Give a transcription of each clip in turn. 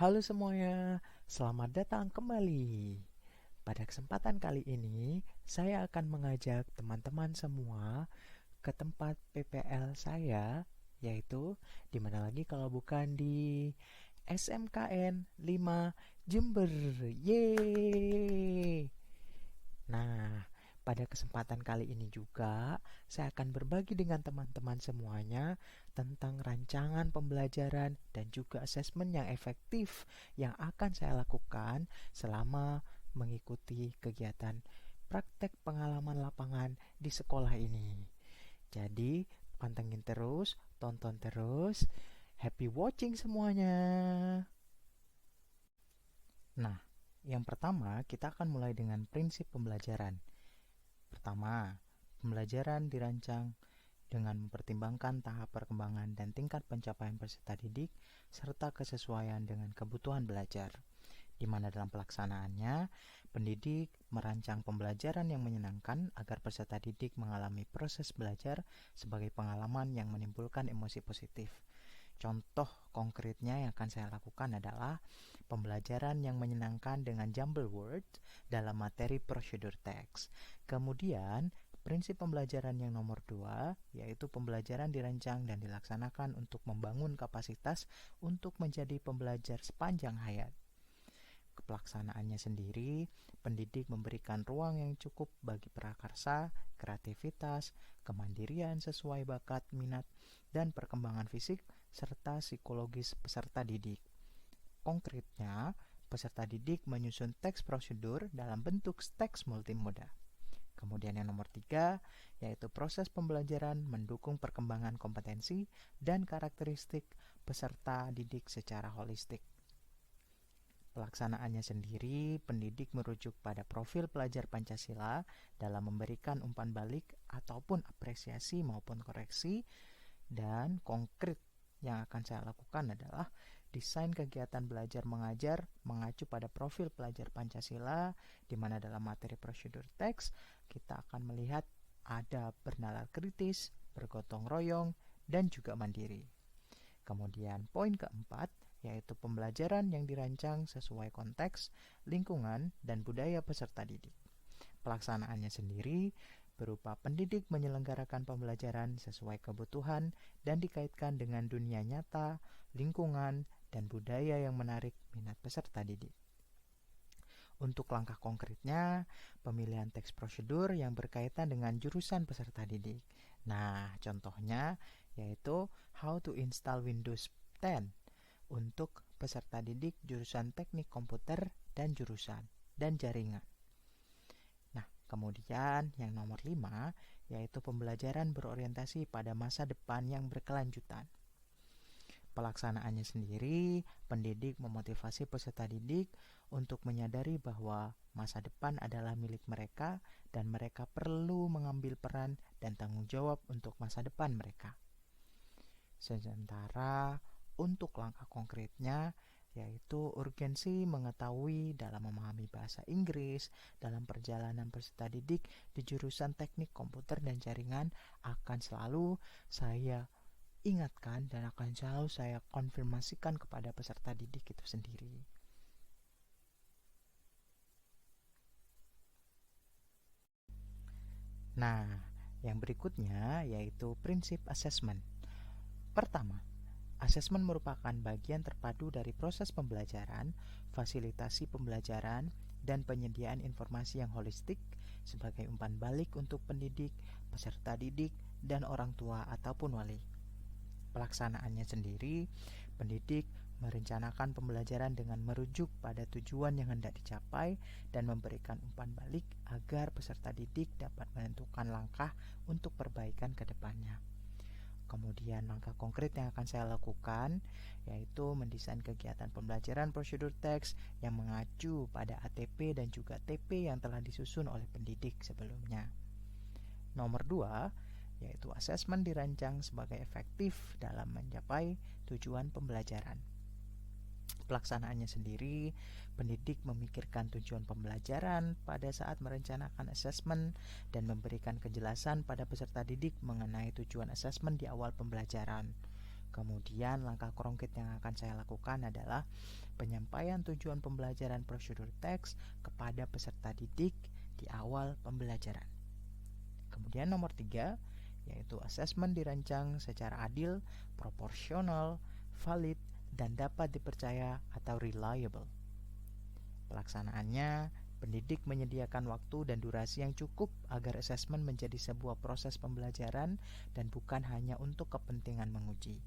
Halo semuanya, selamat datang kembali. Pada kesempatan kali ini, saya akan mengajak teman-teman semua ke tempat PPL saya, yaitu di mana lagi kalau bukan di SMKN 5 Jember. Yeay! Nah, pada kesempatan kali ini juga saya akan berbagi dengan teman-teman semuanya tentang rancangan pembelajaran dan juga asesmen yang efektif yang akan saya lakukan selama mengikuti kegiatan praktek pengalaman lapangan di sekolah ini. Jadi, pantengin terus, tonton terus. Happy watching semuanya. Nah, yang pertama kita akan mulai dengan prinsip pembelajaran. Pertama, pembelajaran dirancang dengan mempertimbangkan tahap perkembangan dan tingkat pencapaian peserta didik serta kesesuaian dengan kebutuhan belajar, di mana dalam pelaksanaannya, pendidik merancang pembelajaran yang menyenangkan agar peserta didik mengalami proses belajar sebagai pengalaman yang menimbulkan emosi positif. Contoh konkretnya yang akan saya lakukan adalah pembelajaran yang menyenangkan dengan jumble words dalam materi prosedur teks. Kemudian, prinsip pembelajaran yang nomor 2, yaitu pembelajaran dirancang dan dilaksanakan untuk membangun kapasitas untuk menjadi pembelajar sepanjang hayat. Pelaksanaannya sendiri, pendidik memberikan ruang yang cukup bagi prakarsa, kreativitas, kemandirian sesuai bakat, minat, dan perkembangan fisik, serta psikologis peserta didik. Konkretnya, peserta didik menyusun teks prosedur dalam bentuk teks multimoda. Kemudian yang nomor 3, yaitu proses pembelajaran mendukung perkembangan kompetensi dan karakteristik peserta didik secara holistik. Pelaksanaannya sendiri, pendidik merujuk pada profil pelajar Pancasila dalam memberikan umpan balik ataupun apresiasi maupun koreksi, dan konkret yang akan saya lakukan adalah desain kegiatan belajar mengajar mengacu pada profil pelajar Pancasila, di mana dalam materi prosedur teks kita akan melihat ada bernalar kritis, bergotong royong, dan juga mandiri. Kemudian poin keempat, yaitu pembelajaran yang dirancang sesuai konteks, lingkungan, dan budaya peserta didik. Pelaksanaannya sendiri berupa pendidik menyelenggarakan pembelajaran sesuai kebutuhan dan dikaitkan dengan dunia nyata, lingkungan, dan budaya yang menarik minat peserta didik. Untuk langkah konkretnya, pemilihan teks prosedur yang berkaitan dengan jurusan peserta didik. Nah, contohnya yaitu How to Install Windows 10 untuk peserta didik jurusan teknik komputer dan jurusan dan jaringan. Nah, kemudian yang nomor 5, yaitu pembelajaran berorientasi pada masa depan yang berkelanjutan. Pelaksanaannya sendiri, pendidik memotivasi peserta didik untuk menyadari bahwa masa depan adalah milik mereka dan mereka perlu mengambil peran dan tanggung jawab untuk masa depan mereka. Sementara untuk langkah konkretnya, yaitu urgensi mengetahui dalam memahami bahasa Inggris dalam perjalanan peserta didik di jurusan teknik komputer dan jaringan akan selalu saya ingatkan dan akan selalu saya konfirmasikan kepada peserta didik itu sendiri. Nah, yang berikutnya yaitu prinsip assessment. Pertama, asesmen merupakan bagian terpadu dari proses pembelajaran, fasilitasi pembelajaran, dan penyediaan informasi yang holistik sebagai umpan balik untuk pendidik, peserta didik, dan orang tua ataupun wali. Pelaksanaannya sendiri, pendidik merencanakan pembelajaran dengan merujuk pada tujuan yang hendak dicapai dan memberikan umpan balik agar peserta didik dapat menentukan langkah untuk perbaikan ke depannya. Kemudian langkah konkret yang akan saya lakukan yaitu mendesain kegiatan pembelajaran prosedur teks yang mengacu pada ATP dan juga TP yang telah disusun oleh pendidik sebelumnya. Nomor 2, yaitu asesmen dirancang sebagai efektif dalam mencapai tujuan pembelajaran. Pelaksanaannya sendiri, pendidik memikirkan tujuan pembelajaran pada saat merencanakan asesmen dan memberikan kejelasan pada peserta didik mengenai tujuan asesmen di awal pembelajaran. Kemudian langkah konkret yang akan saya lakukan adalah penyampaian tujuan pembelajaran prosedur teks kepada peserta didik di awal pembelajaran. Kemudian nomor 3, yaitu asesmen dirancang secara adil, proporsional, valid, dan dapat dipercaya atau reliable. Pelaksanaannya, pendidik menyediakan waktu dan durasi yang cukup agar asesmen menjadi sebuah proses pembelajaran dan bukan hanya untuk kepentingan menguji.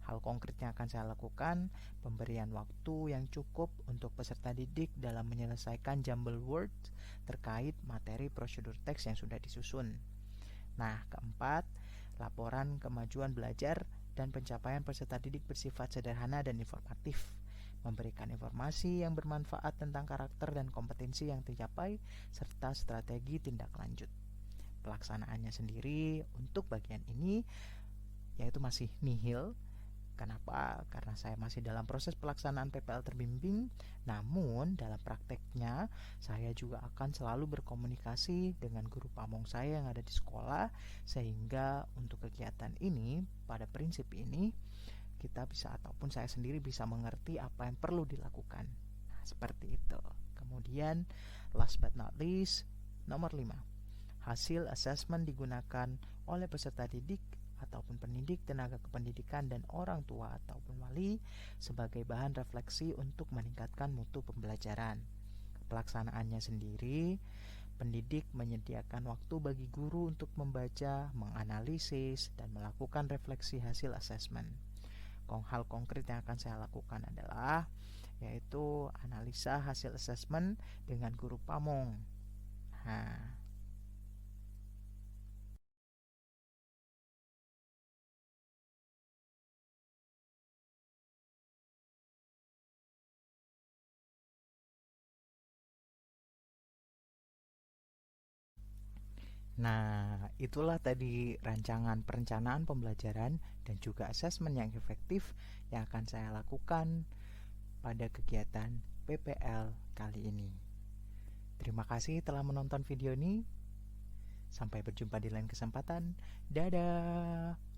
Hal konkret yang akan saya lakukan, pemberian waktu yang cukup untuk peserta didik dalam menyelesaikan jumble words terkait materi prosedur teks yang sudah disusun. Nah, keempat, laporan kemajuan belajar dan pencapaian peserta didik bersifat sederhana dan informatif, memberikan informasi yang bermanfaat tentang karakter dan kompetensi yang tercapai, serta strategi tindak lanjut. Pelaksanaannya sendiri untuk bagian ini yaitu masih nihil. Kenapa? Karena saya masih dalam proses pelaksanaan PPL terbimbing, namun dalam prakteknya saya juga akan selalu berkomunikasi dengan guru pamong saya yang ada di sekolah, sehingga untuk kegiatan ini, pada prinsip ini, kita bisa ataupun saya sendiri bisa mengerti apa yang perlu dilakukan. Nah, seperti itu. Kemudian, last but not least, nomor 5. Hasil asesmen digunakan oleh peserta didik ataupun pendidik, tenaga kependidikan, dan orang tua ataupun wali sebagai bahan refleksi untuk meningkatkan mutu pembelajaran. Pelaksanaannya sendiri, pendidik menyediakan waktu bagi guru untuk membaca, menganalisis, dan melakukan refleksi hasil asesmen. Hal konkret yang akan saya lakukan adalah yaitu analisa hasil asesmen dengan guru pamong. Nah, itulah tadi rancangan perencanaan pembelajaran dan juga asesmen yang efektif yang akan saya lakukan pada kegiatan PPL kali ini. Terima kasih telah menonton video ini. Sampai berjumpa di lain kesempatan. Dadah!